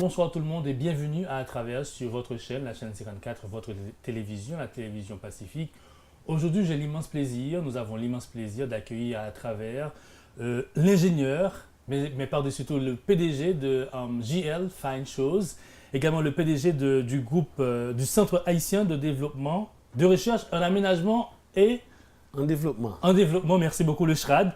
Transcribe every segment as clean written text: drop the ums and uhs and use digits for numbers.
bonsoir tout le monde et bienvenue à travers sur votre chaîne, la chaîne 54, votre télévision, la télévision Pacifique. Aujourd'hui, j'ai l'immense plaisir, nous avons l'immense plaisir d'accueillir à travers l'ingénieur, mais par-dessus tout le PDG de JL Fine Shows, également le PDG du groupe du Centre haïtien de développement, de recherche en aménagement et en développement. En développement, merci beaucoup le CHRAD.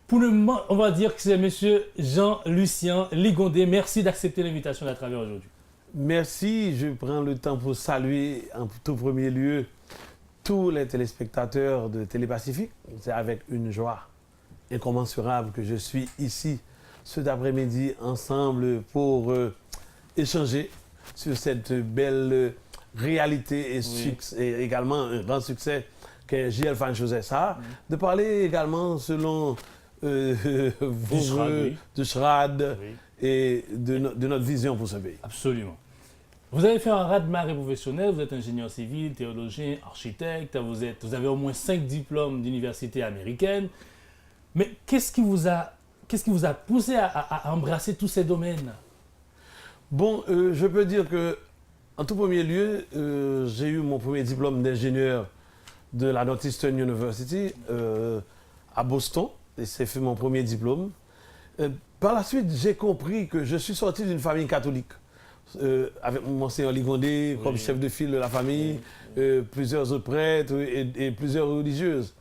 Pour le moment, on va dire que c'est M. Jean-Lucien Ligondé. Merci d'accepter l'invitation à travers aujourd'hui. Merci. Je prends le temps pour saluer en tout premier lieu tous les téléspectateurs de Télépacifique. C'est avec une joie incommensurable que je suis ici cet après-midi ensemble pour échanger sur cette belle réalité et également un grand succès qu'est JL Fine Shows SA. De parler également selon vos voeux, du CHRAD et de notre vision pour ce pays. Absolument. Vous avez fait un raz-de-marée professionnel, vous êtes ingénieur civil, théologien, architecte, vous avez au moins 5 diplômes d'université américaine. Mais qu'est-ce qui vous a poussé à embrasser tous ces domaines? Bon, je peux dire que, en tout premier lieu, j'ai eu mon premier diplôme d'ingénieur de la Northeastern University à Boston. Et c'est fait mon premier diplôme. Par la suite, j'ai compris que je suis sorti d'une famille catholique, avec mon Seigneur Ligondé comme chef de file de la famille, plusieurs autres prêtres et plusieurs religieuses.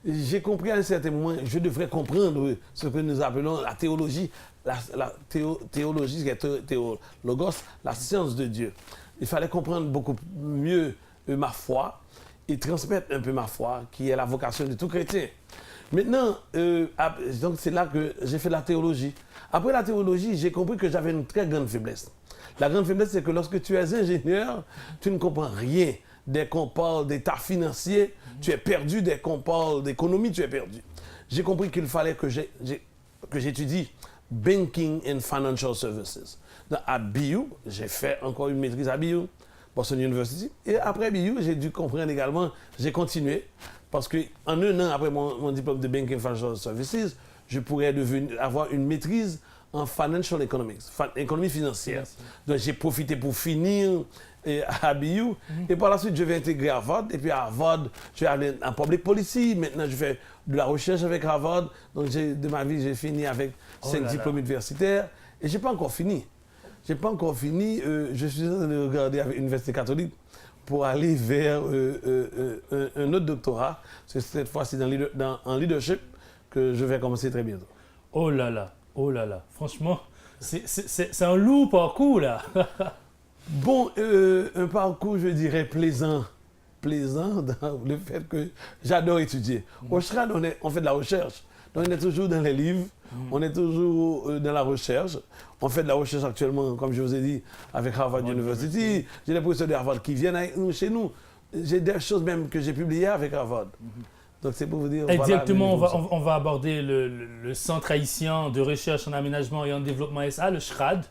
J'ai compris à un certain moment, je devrais comprendre ce que nous appelons la théologie, théologie qui est théologos, la science de Dieu. Il fallait comprendre beaucoup mieux ma foi et transmettre un peu ma foi, qui est la vocation de tout chrétien. Maintenant, donc c'est là que j'ai fait la théologie. Après la théologie, j'ai compris que j'avais une très grande faiblesse. La grande faiblesse, c'est que lorsque tu es ingénieur, tu ne comprends rien. Dès qu'on parle d'état financier, tu es perdu. Dès qu'on parle d'économie, tu es perdu. J'ai compris qu'il fallait que j'étudie Banking and Financial Services. À BU, j'ai fait encore une maîtrise à BU, Boston University. Et après BU, j'ai dû comprendre également, j'ai continué. Parce qu'en un an après mon diplôme de Banking Financial Services, je pourrais avoir une maîtrise en Financial Economics, économie financière. Donc j'ai profité pour finir à BU. Et par la suite, je vais intégrer Harvard. Et puis à Harvard, je vais aller en Public Policy. Maintenant, je fais de la recherche avec Harvard. Donc de ma vie, j'ai fini avec 5 diplômes universitaires. Et je n'ai pas encore fini. Je n'ai pas encore fini. Je suis en train de regarder avec l'Université catholique pour aller vers un autre doctorat. C'est cette fois-ci en leadership que je vais commencer très bientôt. Oh là là. Franchement, c'est un lourd parcours là. Bon, un parcours, je dirais, plaisant. Plaisant dans le fait que j'adore étudier. Au CHRAD, on fait de la recherche. Donc on est toujours dans les livres, on est toujours dans la recherche. On fait de la recherche actuellement, comme je vous ai dit, avec Harvard University. J'ai des professeurs de Harvard qui viennent chez nous. J'ai des choses même que j'ai publiées avec Harvard. Donc c'est pour vous dire... Exactement, voilà, on va aborder le Centre haïtien de recherche en aménagement et en développement SA, le CHRAD.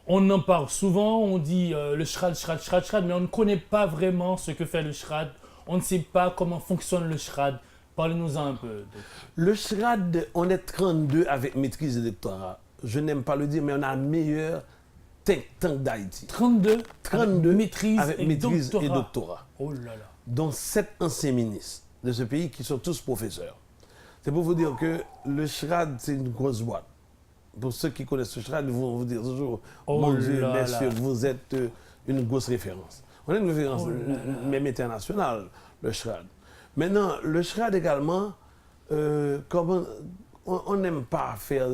On en parle souvent, on dit le CHRAD, mais on ne connaît pas vraiment ce que fait le CHRAD. On ne sait pas comment fonctionne le CHRAD. Parlez-nous-en un peu. Le CHRAD, on est 32 avec maîtrise et doctorat. Je n'aime pas le dire, mais on a le meilleur think tank d'Haïti. 32 maîtrise et doctorat. Oh là là. Dont 7 anciens ministres de ce pays qui sont tous professeurs. C'est pour vous dire que le CHRAD, c'est une grosse boîte. Pour ceux qui connaissent le CHRAD, ils vont vous dire toujours, mon Dieu, messieurs, vous êtes une grosse référence. On est une référence même internationale, le CHRAD. Maintenant, le CHRAD également, on n'aime pas faire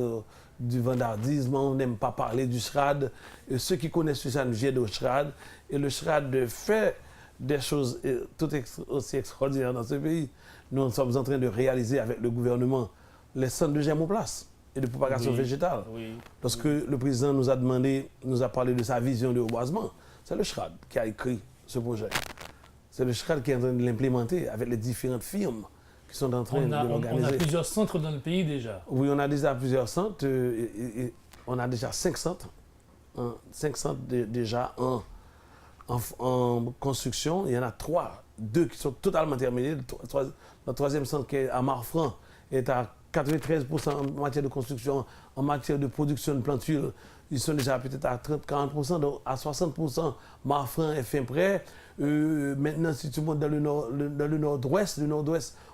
du vandalisme, on n'aime pas parler du CHRAD. Et ceux qui connaissent ça nous viennent au CHRAD. Et le CHRAD fait des choses tout aussi extraordinaires dans ce pays. Nous sommes en train de réaliser avec le gouvernement les centres de germoplaste et de propagation végétale. Lorsque le président nous a parlé de sa vision de reboisement, c'est le CHRAD qui a écrit ce projet. C'est le CHRAD qui est en train de l'implémenter avec les différentes firmes qui sont en train de l'organiser. On a plusieurs centres dans le pays déjà. Oui, on a déjà plusieurs centres. On a déjà 5 centres. 5 centres déjà en construction. Il y en a 2 qui sont totalement terminés. Le 3e centre qui est à Marfranc est à 93% en matière de construction, en matière de production de plantules, ils sont déjà peut-être à 30-40%, donc à 60%, Marfran est fin prêt. Maintenant, si tu montes dans le nord-ouest,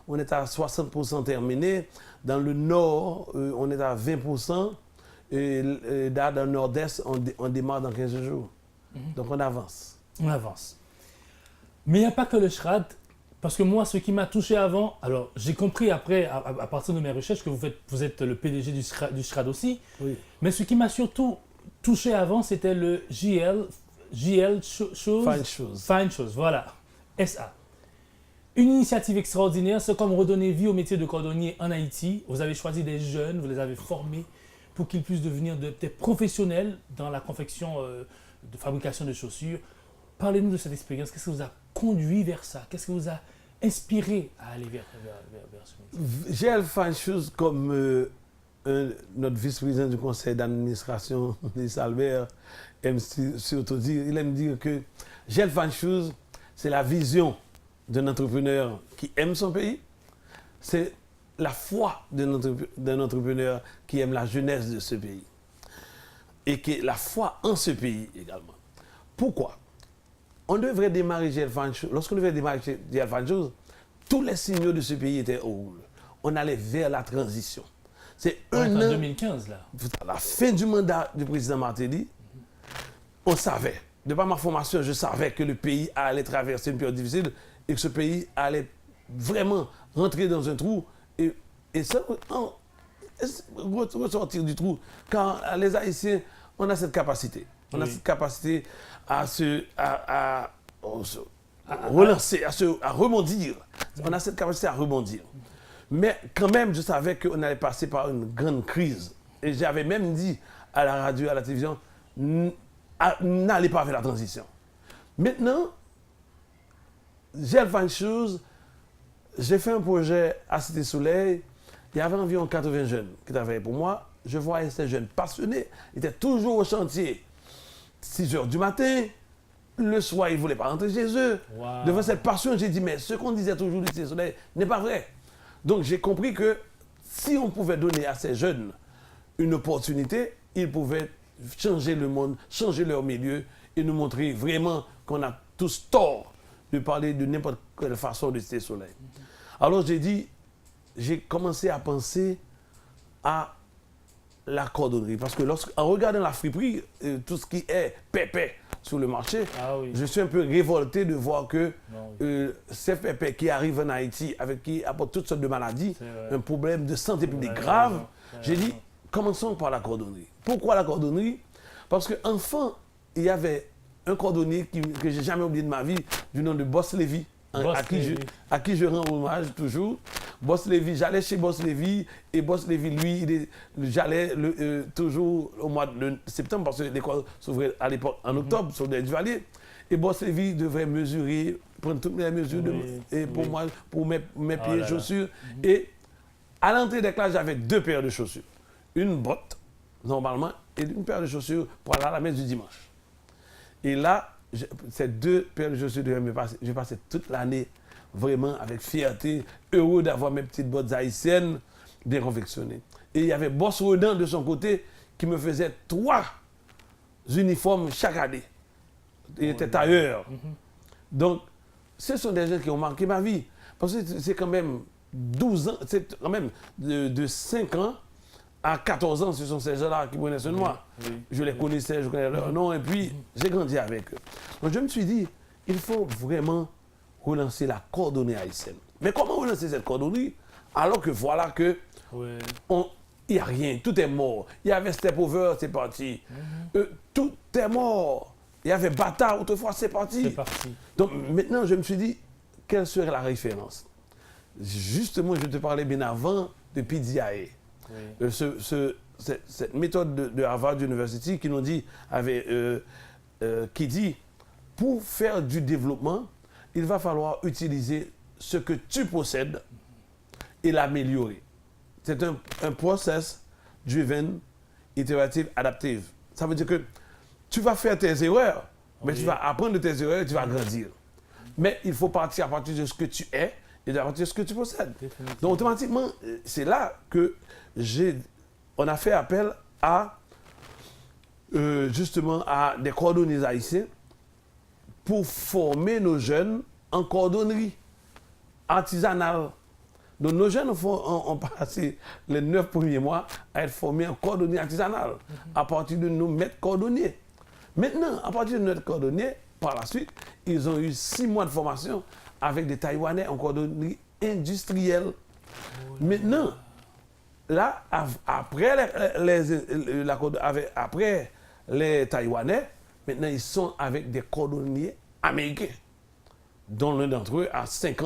on est à 60% terminé. Dans le nord, on est à 20%. Et dans le nord-est, on démarre dans 15 jours. Donc on avance. On avance. Mais il n'y a pas que le SRAD, parce que moi, ce qui m'a touché avant, alors j'ai compris après, à partir de mes recherches, que vous êtes le PDG du SRAD aussi, Oui. mais ce qui m'a surtout touché avant, c'était le JL Fine Shoes, voilà, SA. Une initiative extraordinaire, c'est comme redonner vie au métier de cordonnier en Haïti. Vous avez choisi des jeunes, vous les avez formés pour qu'ils puissent devenir des professionnels dans la confection de fabrication de chaussures. Parlez-nous de cette expérience. Qu'est-ce que vous a conduit vers ça? Qu'est-ce que vous a inspiré à aller vers ce métier? GL Fine Shoes, comme notre vice-président du conseil d'administration, Denis Albert, aime surtout dire, il aime dire que GL Fine Shoes, c'est la vision d'un entrepreneur qui aime son pays. C'est la foi d'un entrepreneur qui aime la jeunesse de ce pays. Et qui la foi en ce pays également. Pourquoi? On devrait démarrer GL Fine Shoes. Lorsqu'on devrait démarrer GL Fine Shoes, tous les signaux de ce pays étaient au rouge. On allait vers la transition. C'est en 2015, là. À la fin du mandat du président Martelly, on savait, de par ma formation, je savais que le pays allait traverser une période difficile et que ce pays allait vraiment rentrer dans un trou et ça, ressortir du trou. Quand les Haïtiens, on a cette capacité. On a cette capacité à relancer, à rebondir. On a cette capacité à rebondir. Mais quand même, je savais qu'on allait passer par une grande crise. Et j'avais même dit à la radio, à la télévision, n'allez pas vers la transition. Maintenant, GL Fine Shoes, j'ai fait un projet à Cité Soleil. Il y avait environ 80 jeunes qui travaillaient pour moi. Je voyais ces jeunes passionnés. Ils étaient toujours au chantier. 6 heures du matin. Le soir, ils ne voulaient pas rentrer chez eux. Wow. Devant cette passion, j'ai dit, mais ce qu'on disait toujours du Cité Soleil n'est pas vrai. Donc j'ai compris que si on pouvait donner à ces jeunes une opportunité, ils pouvaient changer le monde, changer leur milieu et nous montrer vraiment qu'on a tous tort de parler de n'importe quelle façon de Cité Soleil. Alors j'ai commencé à penser à la cordonnerie. Parce que en regardant la friperie, tout ce qui est pépé sur le marché, je suis un peu révolté de voir que ces pépés qui arrivent en Haïti, qui apportent toutes sortes de maladies, un problème de santé publique grave, j'ai dit, commençons par la cordonnerie. Pourquoi la cordonnerie? Parce qu'enfant, il y avait un cordonnier que je n'ai jamais oublié de ma vie, du nom de Boss Lévy, à qui je rends hommage toujours. Boss Lévy, j'allais chez Boss Lévy, et Boss Lévy, lui, j'allais toujours au mois de septembre, parce que l'école s'ouvrait à l'époque en octobre, sur des Duvaliers. Et Boss Lévy devait mesurer, prendre toutes les mesures pour moi, pour mes pieds et chaussures. Et à l'entrée des classes, j'avais 2 paires de chaussures. Une botte, normalement, et une paire de chaussures pour aller à la messe du dimanche. Et là, ces 2 paires de chaussures devaient me passer. J'ai passé toute l'année vraiment avec fierté, heureux d'avoir mes petites bottes haïtiennes bien confectionnées. Et il y avait Boss Rodan de son côté qui me faisait 3 uniformes chaque année. Il était tailleur. Donc, ce sont des gens qui ont marqué ma vie. Parce que c'est quand même 12 ans, c'est quand même de 5 ans à 14 ans, ce sont ces gens-là qui prenaient soin de moi. Je les connaissais, je connaissais leur nom, et puis j'ai grandi avec eux. Donc je me suis dit, il faut vraiment relancer la cordonnerie haïtienne. Mais comment relancer cette cordonnerie alors que voilà que il n'y a rien, tout est mort. Il y avait Step Over, c'est parti. Tout est mort. Il y avait Bata, autrefois, c'est parti. Donc maintenant, je me suis dit, quelle serait la référence? Justement, je te parlais bien avant de PDIA. Cette méthode de Harvard University qui nous dit, qui dit, pour faire du développement, il va falloir utiliser ce que tu possèdes et l'améliorer. C'est un process driven, iterative, adaptive. Ça veut dire que tu vas faire tes erreurs, mais tu vas apprendre de tes erreurs et tu vas grandir. Mais il faut partir à partir de ce que tu es et à partir de ce que tu possèdes. Définitivement. Donc automatiquement, c'est là que on a fait appel à justement à des cordonniers haïtiens pour former nos jeunes en cordonnerie artisanale. Donc nos jeunes ont passé les 9 premiers mois à être formés en cordonnerie artisanale à partir de nos maîtres cordonniers. Maintenant, à partir de notre cordonnier, par la suite, ils ont eu 6 mois de formation avec des Taïwanais en cordonnerie industrielle. Maintenant, là, après les Taïwanais, maintenant ils sont avec des cordonniers américains, dont l'un d'entre eux a 50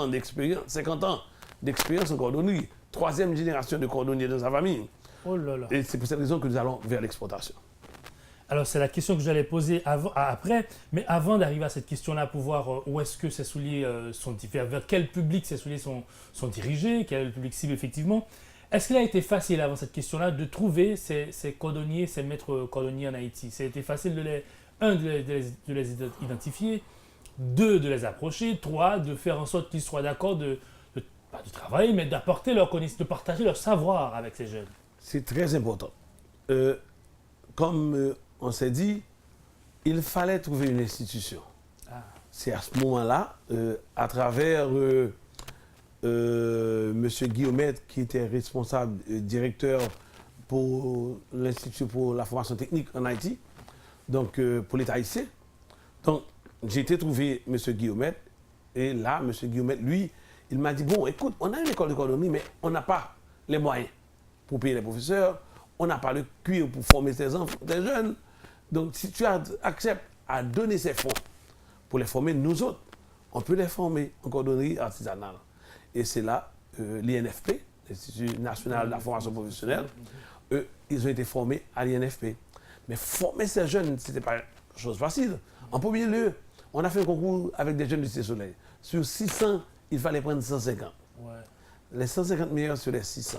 ans d'expérience en cordonnerie. 3e génération de cordonniers dans sa famille. Oh là là. Et c'est pour cette raison que nous allons vers l'exportation. Alors, c'est la question que j'allais poser après, mais avant d'arriver à cette question-là, pour voir où est-ce que ces souliers sont différents, vers quel public ces souliers sont dirigés, quel est le public cible effectivement, est-ce qu'il a été facile avant cette question-là de trouver ces cordonniers, ces maîtres cordonniers en Haïti? Ça a été facile de les identifier, 2, de les approcher, 3, de faire en sorte qu'ils soient d'accord pas de travailler, mais d'apporter leur connaissance, de partager leur savoir avec ces jeunes. C'est très important. Comme on s'est dit, il fallait trouver une institution. Ah. C'est à ce moment-là, à travers M. Guillaumet, qui était responsable, directeur pour l'Institut pour la formation technique en Haïti, donc pour l'État haïtien. Donc, j'ai été trouver M. Guillaumet, et là, M. Guillaumet, lui, il m'a dit, bon, écoute, on a une école de cordonnerie, mais on n'a pas les moyens pour payer les professeurs, on n'a pas le cuir pour former ces enfants, des jeunes. Donc, si tu acceptes à donner ces fonds pour les former, nous autres, on peut les former en cordonnerie artisanale. Et c'est là, l'INFP, l'Institut national de la formation professionnelle, ils ont été formés à l'INFP. Mais former ces jeunes, ce n'était pas une chose facile. En premier lieu, on a fait un concours avec des jeunes du Cité Soleil. Sur 600, il fallait prendre 150. Ouais. Les 150 meilleurs sur les 600.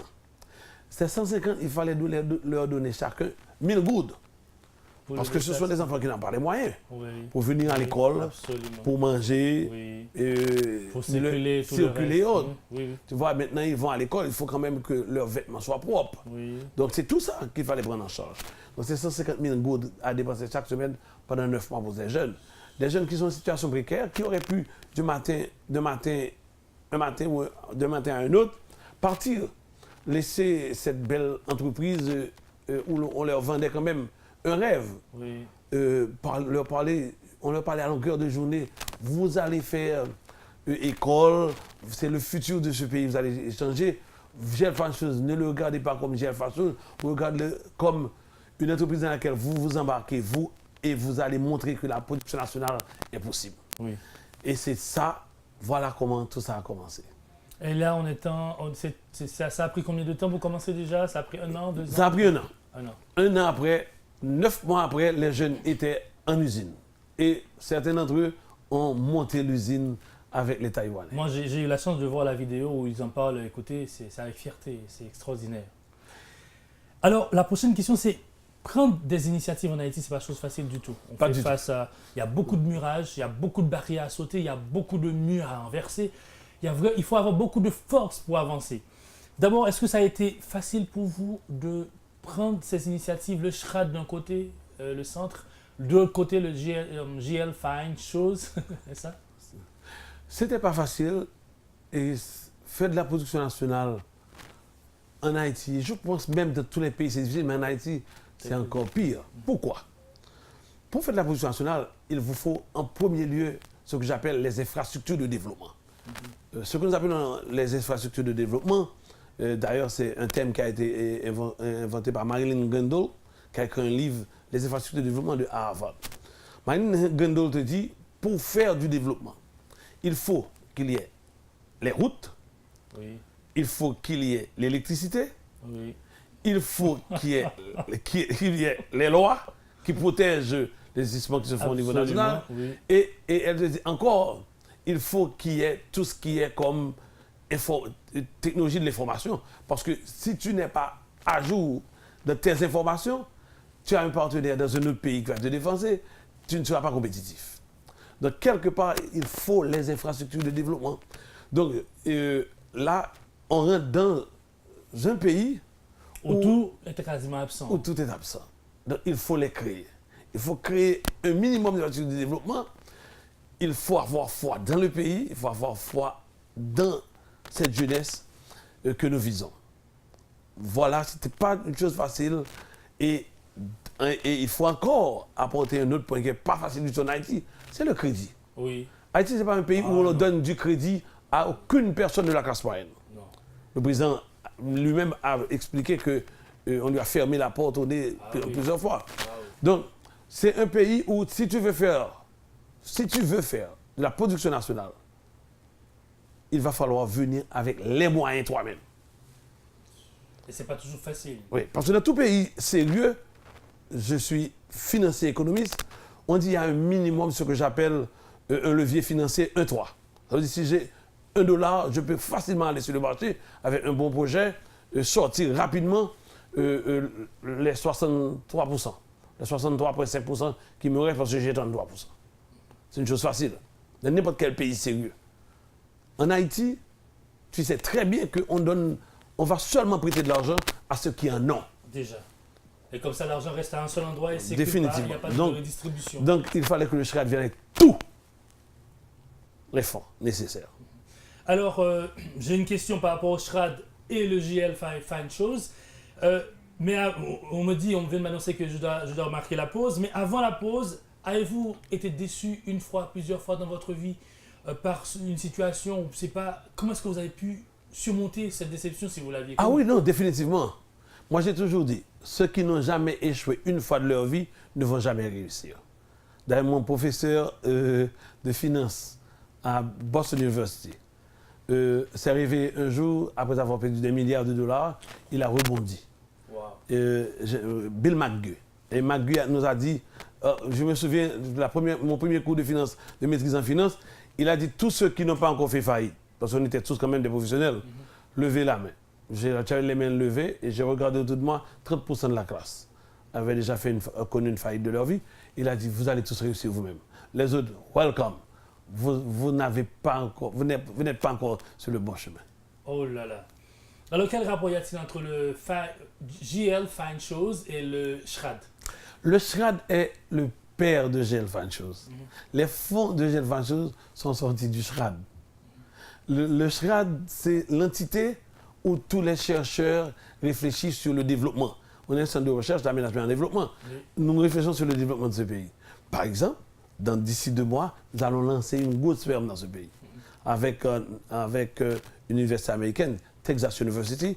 Ces 150, il fallait leur donner chacun 1000 goudes. Parce que ce sont des enfants qui n'ont pas les moyens pour venir à l'école, pour manger, pour circuler, circuler autres. Oui. Tu vois, maintenant ils vont à l'école, il faut quand même que leurs vêtements soient propres. Oui. Donc c'est tout ça qu'il fallait prendre en charge. Donc c'est 150 000 goudes à dépenser chaque semaine pendant 9 mois pour des jeunes. Des jeunes qui sont en situation précaire, qui auraient pu d'un matin à un autre, partir, laisser cette belle entreprise où on leur vendait quand même un rêve. Oui. On leur parlait à longueur de journée. Vous allez faire école, c'est le futur de ce pays, vous allez échanger. Gel Fashion, ne le regardez pas comme Gel Fashion, regardez-le comme une entreprise dans laquelle vous vous embarquez, vous, et vous allez montrer que la production nationale est possible. Oui. Et c'est ça, voilà comment tout ça a commencé. Et là, ça a pris combien de temps pour commencer déjà? Ça a pris 1 an, 2 ans? Ça a pris 1 an. 1 an. 1 an après, 9 mois après, les jeunes étaient en usine. Et certains d'entre eux ont monté l'usine avec les Taïwanais. Moi, j'ai eu la chance de voir la vidéo où ils en parlent. Écoutez, c'est avec fierté, c'est extraordinaire. Alors, la prochaine question, c'est prendre des initiatives en Haïti, c'est pas chose facile du tout. Il y a beaucoup de murages, il y a beaucoup de barrières à sauter, il y a beaucoup de murs à renverser. Il faut avoir beaucoup de force pour avancer. D'abord, est-ce que ça a été facile pour vous de prendre ces initiatives, le SHRAD d'un côté, le centre, de l'autre côté, le GL Fine, chose, c'est ça? C'était pas facile. Et faire de la production nationale en Haïti, je pense même dans tous les pays, c'est difficile, mais en Haïti, c'est encore pire. Pourquoi? Pour faire de la production nationale, il vous faut en premier lieu ce que j'appelle les infrastructures de développement. Ce que nous appelons les infrastructures de développement, d'ailleurs, c'est un thème qui a été inventé par Marilyn Gundel, qui a écrit un livre, Les infrastructures de développement de Harvard. Marilyn Gundel te dit, pour faire du développement, il faut qu'il y ait les routes, Oui. il faut qu'il y ait l'électricité, Oui. il faut qu'il y ait les lois qui protègent les investissements qui se font au niveau national. Oui. Et elle te dit encore, il faut qu'il y ait tout ce qui est comme technologie de l'information. Parce que si tu n'es pas à jour de tes informations, tu as un partenaire dans un autre pays qui va te défoncer, tu ne seras pas compétitif. Donc, quelque part, il faut les infrastructures de développement. Donc là, on rentre dans un pays Où tout est quasiment absent. où tout est absent. Donc il faut les créer. Il faut créer un minimum de développement. Il faut avoir foi dans le pays, il faut avoir foi dans cette jeunesse que nous visons. Voilà, ce n'était pas une chose facile. Et il faut encore apporter un autre point qui n'est pas facile du tout en Haïti, c'est le crédit. Oui. Haïti, ce n'est pas un pays où on donne du crédit à aucune personne de la classe moyenne. Non. Le président lui-même a expliqué qu'on lui a fermé la porte au nez plusieurs fois. Ah, oui. Donc, c'est un pays où si tu veux faire de la production nationale, il va falloir venir avec les moyens toi-même. Et c'est pas toujours facile. Oui, parce que dans tout pays sérieux, je suis financier économiste, on dit qu'il y a un minimum, ce que j'appelle un levier financier 1-3. Ça veut dire si j'ai $1, je peux facilement aller sur le marché avec un bon projet, sortir rapidement les 63%, les 63,5% qui me restent parce que j'ai 33%. C'est une chose facile, dans n'importe quel pays sérieux. En Haïti, tu sais très bien on va seulement prêter de l'argent à ceux qui en ont. Déjà. Et comme ça, l'argent reste à un seul endroit et c'est Définitivement. il n'y a pas de redistribution. Donc, il fallait que le SRAD vienne avec tous les fonds nécessaires. Alors, j'ai une question par rapport au SRAD et le JL Fine Chose. Mais on me dit, on vient de m'annoncer que je dois marquer la pause. Mais avant la pause, avez-vous été déçu une fois, plusieurs fois dans votre vie par une situation où c'est pas. Comment est-ce que vous avez pu surmonter cette déception si vous l'aviez Ah connue? oui, non, définitivement. Moi, j'ai toujours dit, ceux qui n'ont jamais échoué une fois de leur vie ne vont jamais réussir. D'ailleurs, mon professeur de finance à Boston University s'est arrivé un jour, après avoir perdu des milliards de dollars, il a rebondi. Wow. Bill McGuy. Et McGuy nous a dit, je me souviens de mon premier cours de finance, de maîtrise en finance, il a dit tous ceux qui n'ont pas encore fait faillite, parce qu'on était tous quand même des professionnels, levez la main. J'ai les mains levées et j'ai regardé autour de moi, 30% de la classe avaient déjà connu une faillite de leur vie. Il a dit, vous allez tous réussir vous-même. Les autres, welcome. Vous n'êtes pas encore sur le bon chemin. Oh là là. Alors, quel rapport y a-t-il entre le JL Fine Chose et le SRAD? Le SRAD est le père de JL Fine Chose. Les fonds de JL Fine Chose sont sortis du SRAD. Le SRAD, c'est l'entité où tous les chercheurs réfléchissent sur le développement. On est un centre de recherche, d'aménagement et de développement. Oui. Nous réfléchissons sur le développement de ce pays. Par exemple, d'ici 2 mois, nous allons lancer une grosse ferme dans ce pays. Avec une université américaine, Texas University,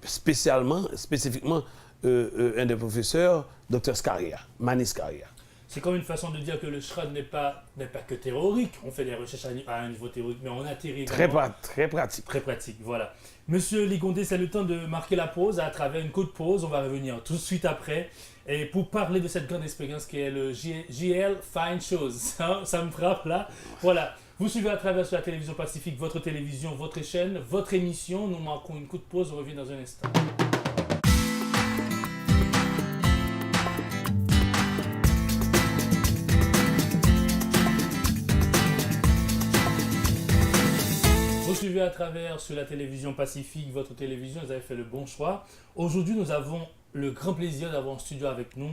spécifiquement un des professeurs, Dr. Scaria, Manny Scaria. C'est comme une façon de dire que le SRAD n'est pas que théorique. On fait des recherches à un niveau théorique, mais on atterrit très pratique. Très pratique, voilà. Monsieur Ligondé, c'est le temps de marquer la pause. À travers une courte pause, on va revenir tout de suite après. Et pour parler de cette grande expérience qui est le JL Fine Chose. Ça me frappe là. Voilà. Vous suivez à travers sur la télévision Pacifique, votre télévision, votre chaîne, votre émission. Nous marquons une courte pause. On revient dans un instant. Vous suivez à travers sur la télévision Pacifique, votre télévision, vous avez fait le bon choix. Aujourd'hui, nous avons le grand plaisir d'avoir en studio avec nous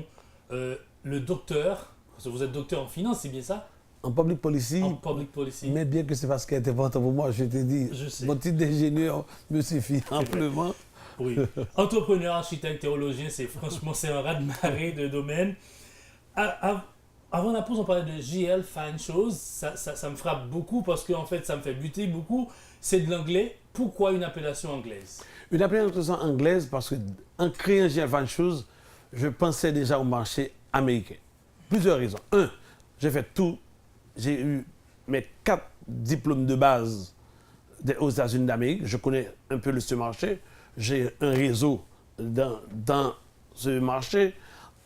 le docteur, parce que vous êtes docteur en finance, c'est bien ça? En public policy. En public policy. Mais bien que c'est parce qu'elle est important pour moi, je te dis, mon titre d'ingénieur me suffit amplement. Oui. Entrepreneur, architecte, théologien, c'est un raz-de-marée de domaine. Avant la pause, on parlait de JL Fine Chose. Ça me frappe beaucoup parce que en fait, ça me fait buter beaucoup. C'est de l'anglais. Pourquoi une appellation anglaise? Une appellation anglaise parce qu'en créant JL Fine Chose, je pensais déjà au marché américain. Plusieurs raisons. J'ai eu mes 4 diplômes de base aux États-Unis d'Amérique. Je connais un peu ce marché. J'ai un réseau dans ce marché.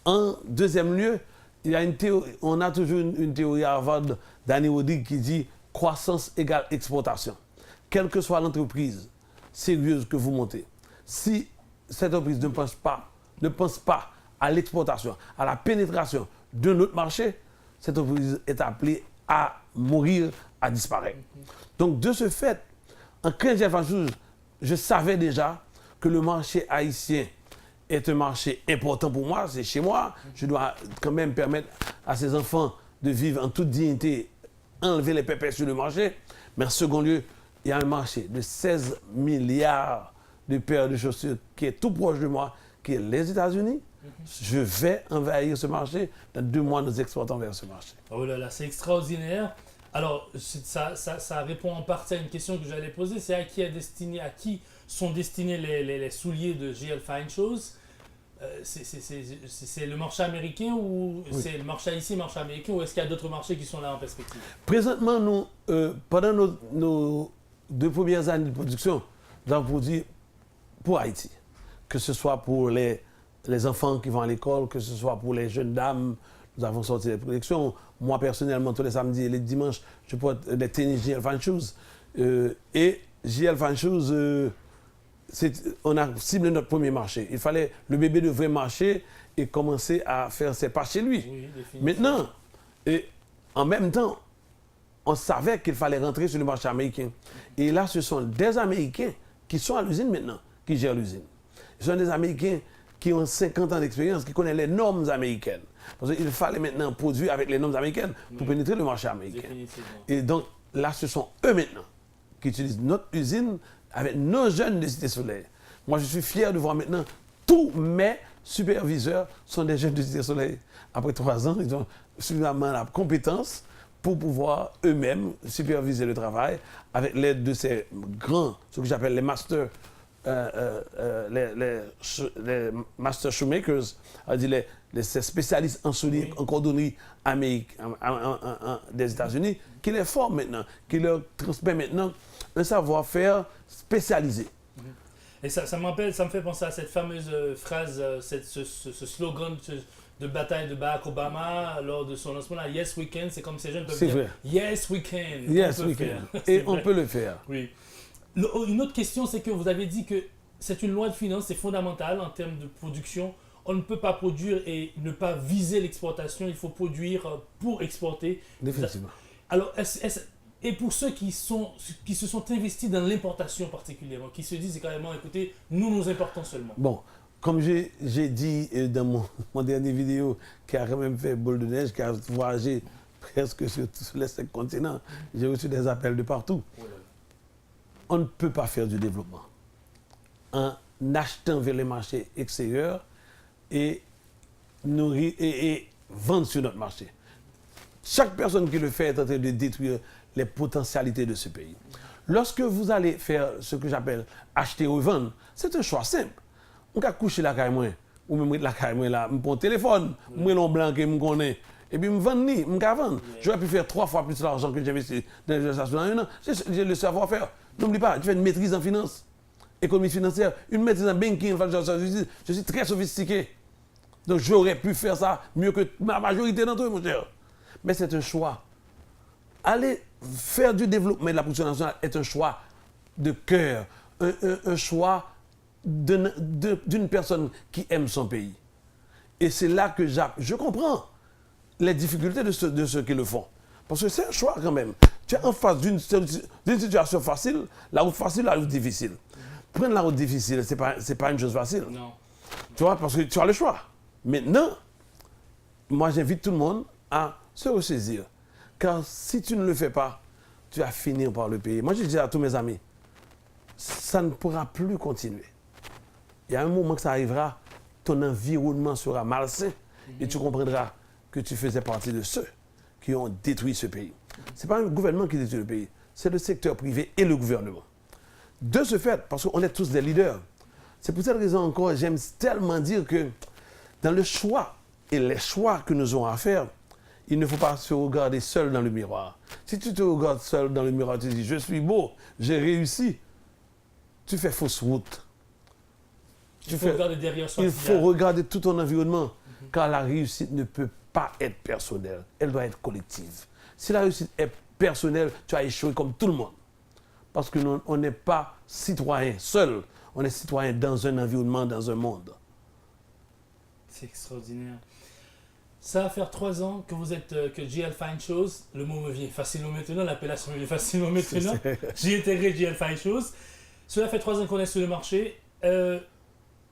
En deuxième lieu, on a toujours une théorie à Harvard d'Annie Roddick qui dit croissance égale exportation. Quelle que soit l'entreprise sérieuse que vous montez, si cette entreprise ne pense pas à l'exportation, à la pénétration d'un autre marché, cette entreprise est appelée à mourir, à disparaître. Donc, de ce fait, En 15 jours, je savais déjà que le marché haïtien est un marché important pour moi, c'est chez moi. Je dois quand même permettre à ces enfants de vivre en toute dignité, enlever les pépins sur le marché. Mais en second lieu, il y a un marché de 16 milliards de paires de chaussures qui est tout proche de moi, qui est les États-Unis. Je vais envahir ce marché. Dans 2 mois, nous exportons vers ce marché. Oh là là, c'est extraordinaire. Alors, ça répond en partie à une question que j'allais poser. C'est à qui sont destinés les souliers de GL Fine Shoes? C'est le marché américain ou c'est le marché haïtien, le marché américain, ou est-ce qu'il y a d'autres marchés qui sont là en perspective? Présentement, nous, pendant nos 2 premières années de production, nous avons produit pour Haïti. Que ce soit pour les enfants qui vont à l'école, que ce soit pour les jeunes dames, nous avons sorti des collections. Moi, personnellement, tous les samedis et les dimanches, je porte des tennis JL Fan Shoes. Et JL Fan Shoes, on a ciblé notre premier marché. Il fallait, le bébé devrait marcher et commencer à faire ses pas chez lui. Oui, maintenant, et en même temps, on savait qu'il fallait rentrer sur le marché américain. Et là, ce sont des Américains qui sont à l'usine maintenant, qui gèrent l'usine. Ce sont des Américains qui ont 50 ans d'expérience, qui connaissent les normes américaines. Parce qu'il fallait maintenant produire avec les normes américaines pour pénétrer le marché américain. Et donc, là, ce sont eux maintenant qui utilisent notre usine avec nos jeunes de Cité Soleil. Moi, je suis fier de voir maintenant tous mes superviseurs sont des jeunes de Cité Soleil. Après 3 ans, ils ont suffisamment la compétence pour pouvoir eux-mêmes superviser le travail avec l'aide de ces grands, ce que j'appelle les masters, les master shoemakers, c'est-à-dire ces spécialistes en souliers, en cordonnerie des États-Unis, qui les forment maintenant, qui leur transmet maintenant un savoir-faire spécialisé. Et ça me fait penser à cette fameuse phrase, ce slogan de bataille de Barack Obama lors de son lancement, là, Yes we can, c'est comme ces jeunes peuvent dire vrai. Yes we can. Yes we can. Et on peut le faire. Oui. Une autre question, c'est que vous avez dit que c'est une loi de finances, c'est fondamental en termes de production. On ne peut pas produire et ne pas viser l'exportation, il faut produire pour exporter. Définitivement. Alors, et pour ceux qui se sont investis dans l'importation particulièrement, qui se disent carrément, écoutez, nous importons seulement. Bon, comme j'ai dit dans mon dernier vidéo, qui a quand même fait boule de neige, qui a voyagé presque sur tous les 5 continents, j'ai reçu des appels de partout. On ne peut pas faire du développement en achetant vers les marchés extérieurs et vendre sur notre marché. Chaque personne qui le fait est en train de détruire les potentialités de ce pays. Lorsque vous allez faire ce que j'appelle acheter ou vendre, c'est un choix simple. On peut coucher la caille moi, ou me mettre la caille moi là, me prendre téléphone, me l'on blanc que me connais, et puis me vendre ni, me vendre. J'aurais pu faire 3 fois plus d'argent que j'ai investi dans les organisations dans un an. J'ai le savoir-faire. N'oublie pas, tu fais une maîtrise en finance, économie financière, une maîtrise en banking, je suis très sophistiqué. Donc j'aurais pu faire ça mieux que la majorité d'entre eux, mon cher. Mais c'est un choix. Aller faire du développement de la production nationale est un choix de cœur, un choix d'une personne qui aime son pays. Et c'est là que je comprends les difficultés de ceux qui le font. Parce que c'est un choix quand même. Tu es en face d'une situation facile, la route facile, la route difficile. Prendre la route difficile, ce n'est pas une chose facile. Non. Tu vois, parce que tu as le choix. Maintenant, moi j'invite tout le monde à se ressaisir. Car si tu ne le fais pas, tu vas finir par le payer. Moi je dis à tous mes amis, ça ne pourra plus continuer. Il y a un moment que ça arrivera, ton environnement sera malsain et tu comprendras que tu faisais partie de ceux qui ont détruit ce pays. Ce n'est pas le gouvernement qui détruit le pays, c'est le secteur privé et le gouvernement. De ce fait, parce qu'on est tous des leaders, c'est pour cette raison encore, j'aime tellement dire que dans le choix et les choix que nous avons à faire, il ne faut pas se regarder seul dans le miroir. Si tu te regardes seul dans le miroir, tu dis « je suis beau, j'ai réussi », tu fais fausse route. Il faut regarder derrière soi. Il faut regarder tout ton environnement, car la réussite ne peut pas être personnelle, elle doit être collective. Si la réussite est personnelle, tu as échoué comme tout le monde. Parce que on n'est pas citoyen seul, on est citoyen dans un environnement, dans un monde. C'est extraordinaire. Ça va faire 3 ans que vous êtes, que GL Fine Shows, le mot me vient facilement maintenant, l'appellation me vient facilement maintenant. J'ai intégré GL Fine Shows. Cela fait 3 ans qu'on est sur le marché.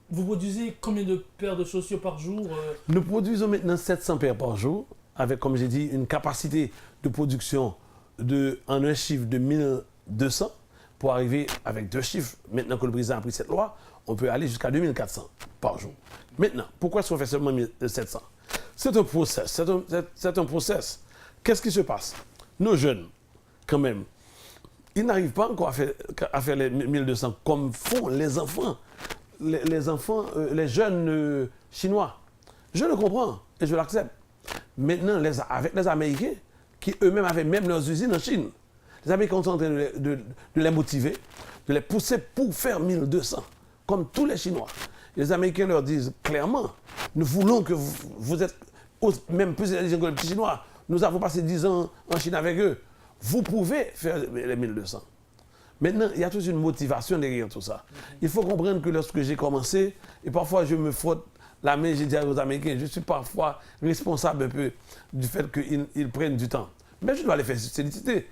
Vous produisez combien de paires de chaussures par jour Nous produisons maintenant 700 paires par jour, avec, comme j'ai dit, une capacité de production en un chiffre de 1200, pour arriver avec 2 chiffres. Maintenant que le président a pris cette loi, on peut aller jusqu'à 2400 par jour. Maintenant, pourquoi est-ce qu'on fait seulement 700? C'est un process. C'est un process. Qu'est-ce qui se passe? Nos jeunes, quand même, ils n'arrivent pas encore à faire les 1200 comme font les enfants. Les enfants, les jeunes chinois. Je le comprends et je l'accepte. Maintenant, avec les Américains, qui eux-mêmes avaient même leurs usines en Chine, les Américains sont en train de les motiver, de les pousser pour faire 1200, comme tous les Chinois. Les Américains leur disent clairement, nous voulons que vous êtes même plus intelligents que les petits Chinois. Nous avons passé 10 ans en Chine avec eux. Vous pouvez faire les 1200. Maintenant, il y a toute une motivation derrière tout ça. Il faut comprendre que lorsque j'ai commencé, et parfois je me frotte la main, j'ai dit aux Américains, je suis parfois responsable un peu du fait qu'ils prennent du temps. Mais je dois les faire féliciter.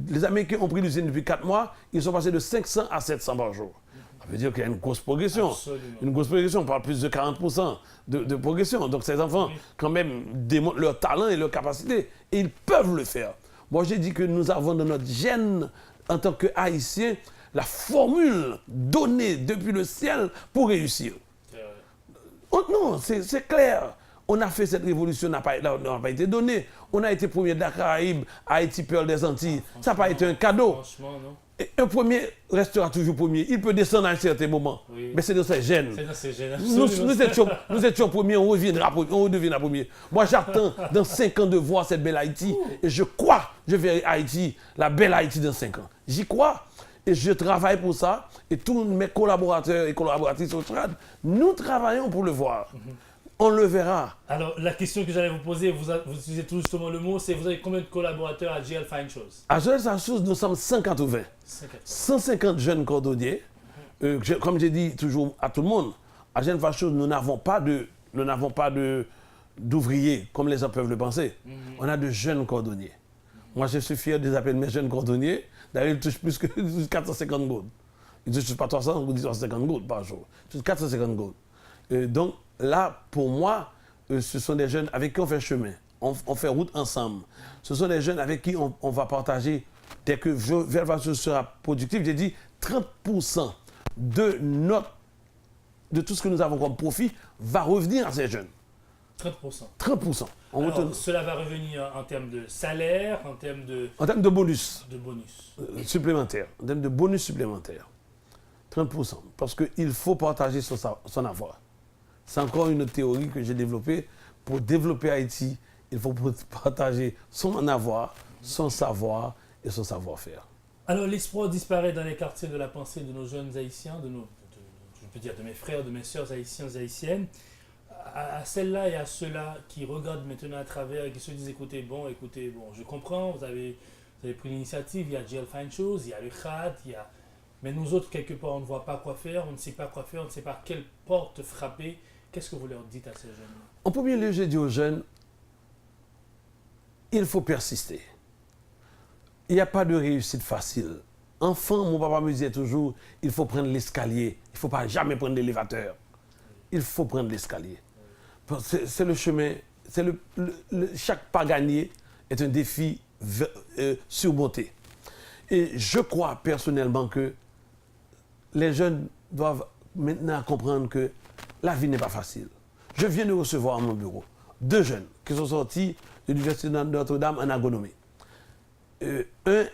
Les Américains ont pris l'usine depuis 4 mois, ils sont passés de 500 à 700 par jour. Ça veut dire qu'il y a une grosse progression. Absolument. Une grosse progression, on parle plus de 40% de progression. Donc ces enfants, quand même, démontrent leur talent et leur capacité. Et ils peuvent le faire. Moi, j'ai dit que nous avons dans notre gène, en tant qu'Haïtiens, la formule donnée depuis le ciel pour réussir. Oh, non, c'est clair. On a fait cette révolution, n'a pas été donnée. On a été premier de la Caraïbe, Haïti, Pearl des Antilles. Ça n'a pas été un cadeau. Franchement, non. Et un premier restera toujours premier. Il peut descendre à un certain moment. Oui. Mais c'est dans ses gènes. C'est dans ces gènes. Nous étions premiers, on redeviendra premier. Moi, j'attends dans 5 ans de voir cette belle Haïti. Et je crois, je verrai Haïti, la belle Haïti dans 5 ans. J'y crois. Et je travaille pour ça. Et tous mes collaborateurs et collaboratrices au TRAD, nous travaillons pour le voir. On le verra. Alors, la question que j'allais vous poser, vous utilisez tout justement le mot, c'est vous avez combien de collaborateurs à GL Fine Shows? À GL Fine Shows, nous sommes 180. 150 jeunes cordonniers. Comme j'ai dit toujours à tout le monde, à GL Fine Shows, nous n'avons pas d'ouvriers, comme les gens peuvent le penser. On a de jeunes cordonniers. Moi, je suis fier de les appeler mes jeunes cordonniers. D'ailleurs, ils touchent plus que 450 gouttes. Ils ne touchent pas 300 ou 350 gouttes par jour. Ils touchent 450 gouttes. Donc, là, pour moi, ce sont des jeunes avec qui on fait chemin. On fait route ensemble. Ce sont des jeunes avec qui on va partager. Dès que Velvacho sera productif, j'ai dit 30% de tout ce que nous avons comme profit va revenir à ces jeunes. 30%. 30%. Alors, cela va revenir en termes de salaire, en termes de... En termes de bonus. De bonus. Supplémentaire. En termes de bonus supplémentaire. 30%. Parce qu'il faut partager son avoir. C'est encore une théorie que j'ai développée. Pour développer Haïti, il faut partager son avoir, son savoir et son savoir-faire. Alors, l'espoir disparaît dans les quartiers de la pensée de nos jeunes Haïtiens, je peux dire de mes frères, de mes sœurs haïtiens, haïtiennes. À celles-là et à ceux-là qui regardent maintenant à travers et qui se disent écoutez, je comprends, vous avez pris l'initiative, il y a GL Fine Shows, il y a le CHAD, mais nous autres, quelque part, on ne voit pas quoi faire, on ne sait pas quoi faire, on ne sait pas quelle porte frapper. Qu'est-ce que vous leur dites à ces jeunes? En premier lieu, je dis aux jeunes, il faut persister. Il n'y a pas de réussite facile. Enfant, mon papa me disait toujours, il faut prendre l'escalier. Il ne faut pas jamais prendre l'élévateur. Il faut prendre l'escalier. C'est le chemin, chaque pas gagné est un défi surmonté. Et je crois personnellement que les jeunes doivent maintenant comprendre que la vie n'est pas facile. Je viens de recevoir à mon bureau 2 jeunes qui sont sortis de l'Université de Notre-Dame en agronomie. Un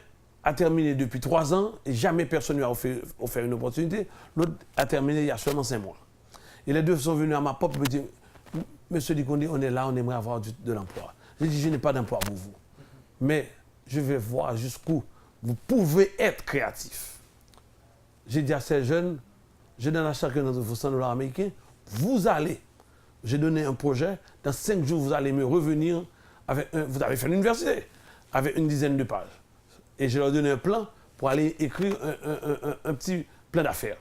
a terminé depuis 3 ans et jamais personne ne lui a offert une opportunité. L'autre a terminé il y a seulement 5 mois. Et les 2 sont venus à ma porte et me dire Monsieur Dikondi, on est là, on aimerait avoir de l'emploi. J'ai dit je n'ai pas d'emploi pour vous. Mais je vais voir jusqu'où vous pouvez être créatif. J'ai dit à ces jeunes, je donne à chacun d'entre vous $100 américains. Vous allez, j'ai donné un projet, dans 5 jours, vous allez me revenir avec vous avez fait l'université, avec une dizaine de pages. Et je leur donné un plan pour aller écrire un petit plan d'affaires.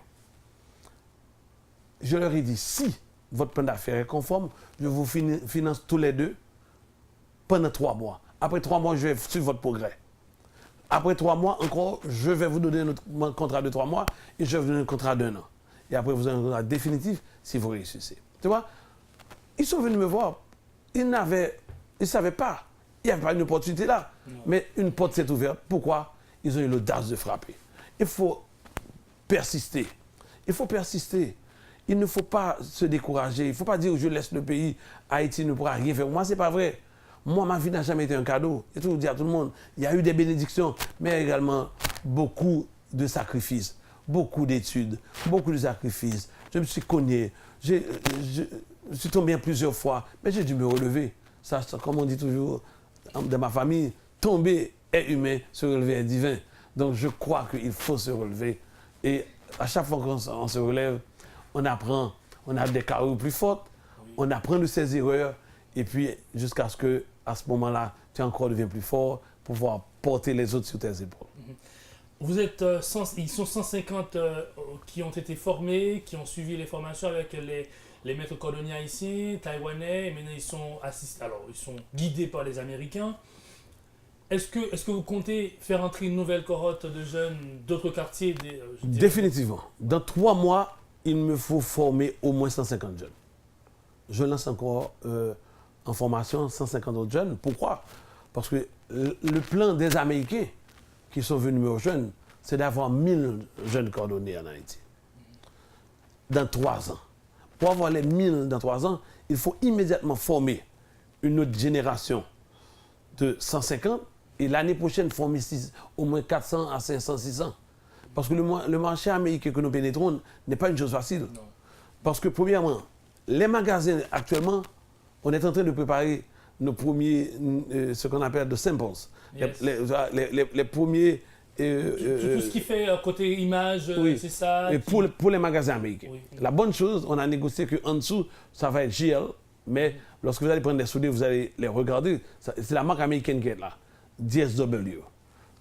Je leur ai dit, si votre plan d'affaires est conforme, je vous finance tous les 2 pendant 3 mois. Après 3 mois, je vais suivre votre progrès. Après 3 mois encore, je vais vous donner un contrat de 3 mois et je vais vous donner un contrat d'1 an. Et après, vous avez un contrat définitif si vous réussissez. Tu vois, ils sont venus me voir. Ils ne savaient pas. Il n'y avait pas une opportunité là. Non. Mais une porte s'est ouverte. Pourquoi? Ils ont eu l'audace de frapper. Il faut persister. Il faut persister. Il ne faut pas se décourager. Il ne faut pas dire je laisse le pays, Haïti ne pourra rien faire. Moi, ce n'est pas vrai. Moi, ma vie n'a jamais été un cadeau. Et tout dire à tout le monde, il y a eu des bénédictions, mais également beaucoup de sacrifices, beaucoup d'études, beaucoup de sacrifices. Je me suis cogné, je suis tombé plusieurs fois, mais j'ai dû me relever. Ça, comme on dit toujours dans ma famille, tomber est humain, se relever est divin. Donc je crois qu'il faut se relever. Et à chaque fois qu'on se relève, on apprend, on a des carrures plus fortes, on apprend de ses erreurs, et puis jusqu'à ce que, à ce moment-là, tu encore deviens plus fort pour pouvoir porter les autres sur tes épaules. Vous êtes, ils sont 150 qui ont été formés, qui ont suivi les formations avec les maîtres cordonniers haïtiens, taïwanais, et maintenant ils sont guidés par les Américains. Est-ce que vous comptez faire entrer une nouvelle cohorte de jeunes d'autres quartiers? Définitivement. Dans 3 mois, il me faut former au moins 150 jeunes. Je lance encore en formation 150 autres jeunes. Pourquoi? Parce que le plan des Américains qui sont venus me rejoindre, c'est d'avoir 1000 jeunes cordonniers en Haïti. Dans 3 ans. Pour avoir les 1000 dans 3 ans, il faut immédiatement former une autre génération de 150 et l'année prochaine former au moins 400 à 500, 600. Parce que le marché américain que nous pénétrons n'est pas une chose facile. Non. Parce que premièrement, les magasins actuellement, on est en train de préparer nos premiers, ce qu'on appelle de samples. Yes. Les premiers... tout ce qui fait côté image, oui. C'est ça. Et pour les magasins américains. Oui. La bonne chose, on a négocié qu'en dessous, ça va être GL, mais lorsque vous allez prendre des soudés, vous allez les regarder. C'est la marque américaine qui est là, DSW.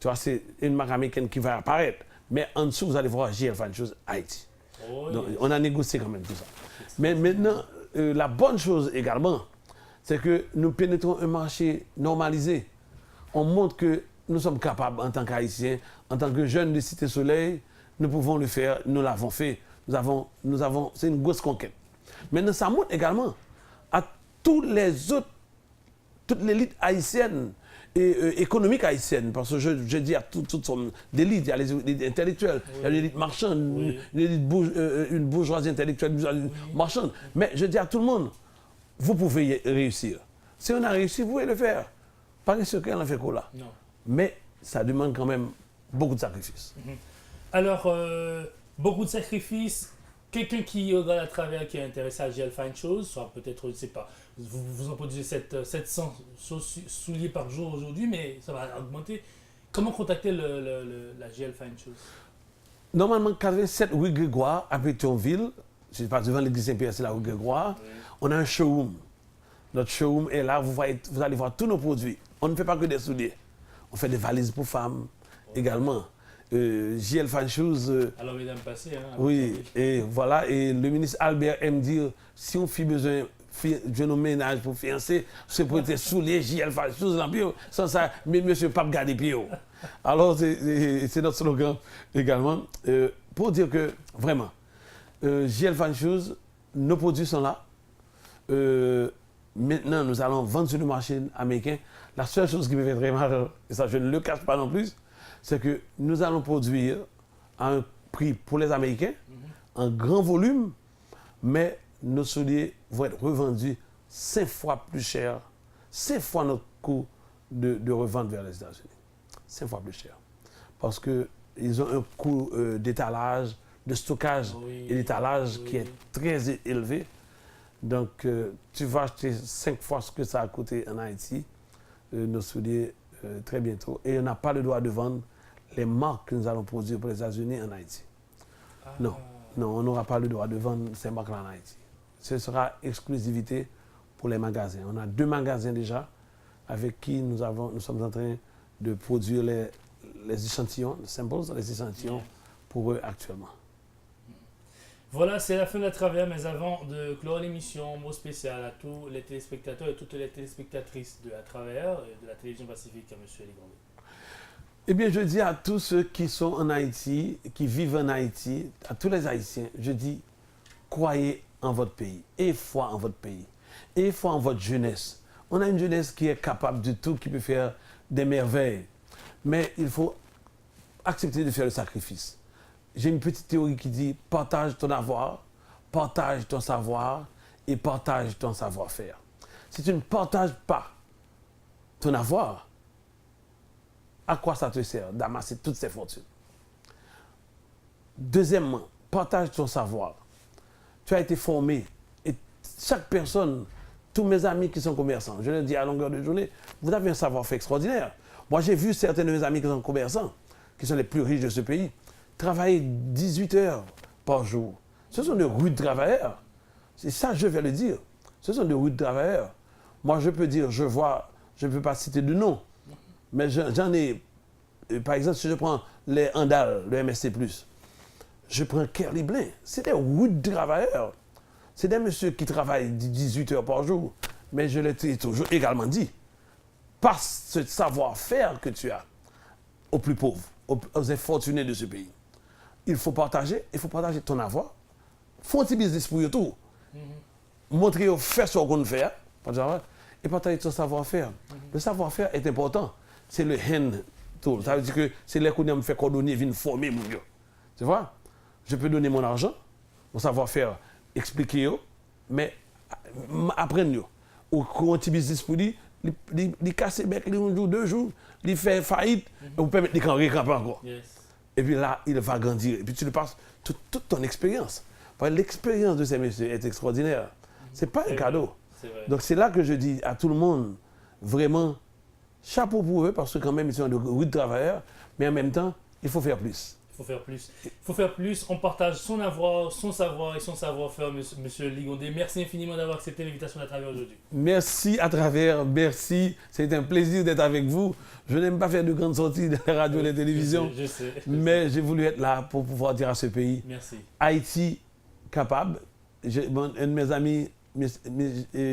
Tu vois, c'est une marque américaine qui va apparaître, mais en dessous, vous allez voir GL Fine Shoes Haïti. Oh, donc, yes. On a négocié quand même tout ça. Mais maintenant, la bonne chose également, c'est que nous pénétrons un marché normalisé. On montre que nous sommes capables, en tant qu'Haïtiens, en tant que jeunes de Cité Soleil, nous pouvons le faire, nous l'avons fait. C'est une grosse conquête. Maintenant, ça montre également à toute l'élite haïtienne et économique haïtienne, parce que je dis à toutes sortes d'élites, il y a les intellectuels, oui. Il y a l'élite marchande, oui. Une bourgeoisie intellectuelle oui. Marchande. Mais je dis à tout le monde, vous pouvez réussir. Si on a réussi, vous pouvez le faire. Pas ce qu'on a fait quoi là. Non. Mais ça demande quand même beaucoup de sacrifices. Alors, beaucoup de sacrifices. Quelqu'un qui regarde à travers, qui est intéressé à GL Fine Shoes, soit peut-être, je ne sais pas, vous en produisez 700 souliers par jour aujourd'hui, mais ça va augmenter. Comment contacter la GL Fine Shoes? Normalement, 87 rue Grégoire, à Pétionville, je ne sais pas, devant l'église Saint-Pierre, c'est la rue Grégoire, oui. On a un showroom. Notre showroom est là, vous allez voir tous nos produits. On ne fait pas que des souliers. On fait des valises pour femmes également. JL Fine Shoes. Alors, mesdames, passez. Hein, oui, et voilà. Et le ministre Albert aime dire si on fait besoin de ménage pour fiancer, c'est pour être souliers JL Fine Shoes. Sans ça, mais monsieur, pas garder pied. Alors, c'est notre slogan également. Pour dire que, vraiment, JL Fine Shoes, nos produits sont là. Maintenant, nous allons vendre sur le marché américain. La seule chose qui me fait très mal, et ça je ne le cache pas non plus, c'est que nous allons produire à un prix pour les Américains, en grand volume, mais nos souliers vont être revendus 5 fois plus cher, 5 fois notre coût de revente vers les États-Unis. 5 fois plus cher. Parce qu'ils ont un coût d'étalage, de stockage et d'étalage qui est très élevé. Donc, tu vas acheter 5 fois ce que ça a coûté en Haïti, nos souliers, très bientôt. Et on n'a pas le droit de vendre les marques que nous allons produire pour les États-Unis en Haïti. Ah. Non, on n'aura pas le droit de vendre ces marques-là en Haïti. Ce sera exclusivité pour les magasins. On a 2 magasins déjà avec qui nous sommes en train de produire les échantillons, les samples, les échantillons pour eux actuellement. Voilà, c'est la fin de la travers, mais avant de clore l'émission, mot spécial à tous les téléspectateurs et toutes les téléspectatrices de la travers et de la télévision pacifique à M. Ligondé. Eh bien, je dis à tous ceux qui sont en Haïti, qui vivent en Haïti, à tous les Haïtiens, je dis, croyez en votre pays, et foi en votre pays, et foi en votre jeunesse. On a une jeunesse qui est capable de tout, qui peut faire des merveilles, mais il faut accepter de faire le sacrifice. J'ai une petite théorie qui dit partage ton avoir, partage ton savoir et partage ton savoir-faire. Si tu ne partages pas ton avoir, à quoi ça te sert d'amasser toutes ces fortunes? Deuxièmement, partage ton savoir. Tu as été formé et chaque personne, tous mes amis qui sont commerçants, je le dis à longueur de journée, vous avez un savoir-faire extraordinaire. Moi, j'ai vu certains de mes amis qui sont commerçants, qui sont les plus riches de ce pays, travailler 18 heures par jour. Ce sont de rudes travailleurs. C'est ça, je vais le dire. Ce sont de rudes travailleurs. Moi, je peux dire, je ne peux pas citer de nom, mais j'en ai, par exemple, si je prends les Andal, le MSC+, je prends Kerly Blin, c'est des rudes travailleurs. C'est des messieurs qui travaillent 18 heures par jour. Mais je l'ai toujours également dit, passe ce savoir-faire que tu as aux plus pauvres, aux infortunés de ce pays. Il faut partager ton avoir. Faut un petit business pour eux tout. Montrer, faire ce qu'on fait, et partager ton savoir-faire. Le savoir-faire est important. C'est le hand tool. Ça veut dire que c'est les qu'on me fait coordonner, viennent former mon gars. Tu vois? Je peux donner mon argent, mon savoir-faire, expliquer, mais apprendre. Ou un petit business pour lui, il casse bec, un jour, 2 jours, il fait faillite, et vous permettez qu'il récampe encore. Yes. Et puis là, il va grandir. Et puis tu le passes toute ton expérience. L'expérience de ces messieurs est extraordinaire. Ce n'est pas un cadeau. Donc c'est là que je dis à tout le monde, vraiment, chapeau pour eux, parce que quand même, ils sont de rudes travailleurs, mais en même temps, il faut faire plus. Il faut faire plus. On partage son avoir, son savoir et son savoir-faire, monsieur Ligondé. Merci infiniment d'avoir accepté l'invitation à travers aujourd'hui. Merci à travers, merci. C'est un plaisir d'être avec vous. Je n'aime pas faire de grandes sorties de la radio et de la télévision. Je sais. Mais j'ai voulu être là pour pouvoir dire à ce pays, merci. Haïti capable. Un de mes amis,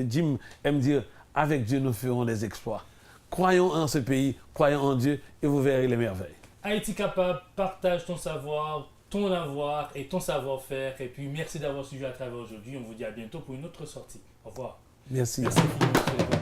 Jim, aime dire, avec Dieu, nous ferons des exploits. Croyons en ce pays, croyons en Dieu et vous verrez les merveilles. Haïti capable, partage ton savoir, ton avoir et ton savoir-faire. Et puis merci d'avoir suivi à travers aujourd'hui. On vous dit à bientôt pour une autre sortie. Au revoir. Merci. Merci infiniment, monsieur.